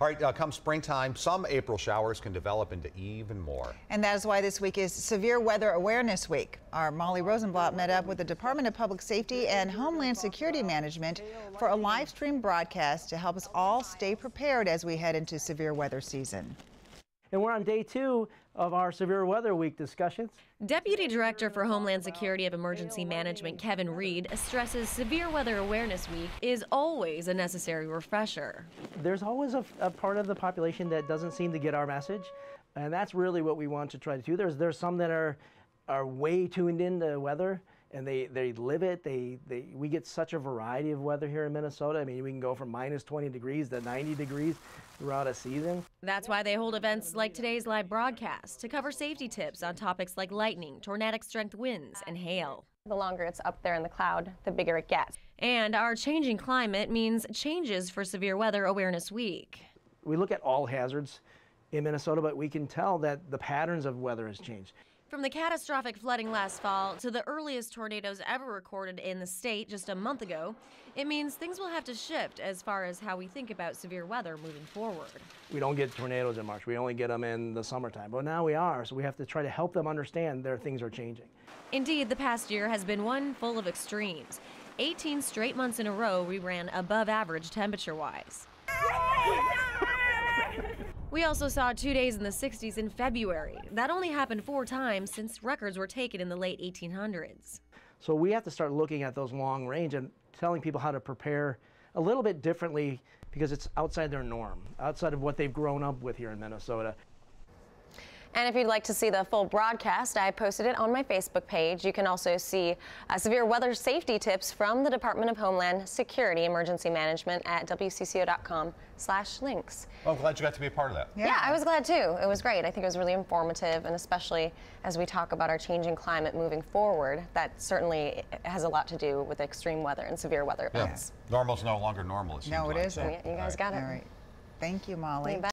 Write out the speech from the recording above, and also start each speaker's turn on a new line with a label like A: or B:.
A: All right, come springtime, some April showers can develop into even more.
B: And that is why this week is Severe Weather Awareness Week. Our Molly Rosenblatt met up with the Department of Public Safety and Homeland Security Management for a live stream broadcast to help us all stay prepared as we head into severe weather season.
C: And we're on day 2 of our Severe Weather Week discussions.
D: Deputy Director for Homeland Security of Emergency Management Kevin Reed stresses Severe Weather Awareness Week is always a necessary refresher.
C: There's always a part of the population that doesn't seem to get our message, and that's really what we want to try to do. There's some that are way tuned into weather, and they live it. We get such a variety of weather here in Minnesota. I mean, we can go from -20 degrees to 90 degrees throughout a season.
D: That's why they hold events like today's live broadcast to cover safety tips on topics like lightning, tornadic strength winds, and hail.
E: The longer it's up there in the cloud, the bigger it gets.
D: And our changing climate means changes for Severe Weather Awareness Week.
C: We look at all hazards in Minnesota, but we can tell that the patterns of weather has changed.
D: From the catastrophic flooding last fall to the earliest tornadoes ever recorded in the state just a month ago, it means things will have to shift as far as how we think about severe weather moving forward.
C: We don't get tornadoes in March. We only get them in the summertime. But now we are, so we have to try to help them understand things are changing.
D: Indeed, the past year has been one full of extremes. 18 straight months in a row we ran above average temperature-wise. We also saw 2 days in the 60s in February. That only happened 4 times since records were taken in the late 1800s.
C: So we have to start looking at those long range and telling people how to prepare a little bit differently because it's outside their norm, outside of what they've grown up with here in Minnesota.
E: And if you'd like to see the full broadcast, I posted it on my Facebook page. You can also see severe weather safety tips from the Department of Homeland Security Emergency Management at WCCO.com/links.
A: Well, I'm glad you got to be a part of that.
E: Yeah, I was glad too. It was great. I think it was really informative, and especially as we talk about our changing climate moving forward, that certainly has a lot to do with extreme weather and severe weather events.
A: Yeah. Normal's no longer normal, it seems
B: No, it
A: like.
B: isn't.
E: You guys got it.
B: All right. Thank you, Molly.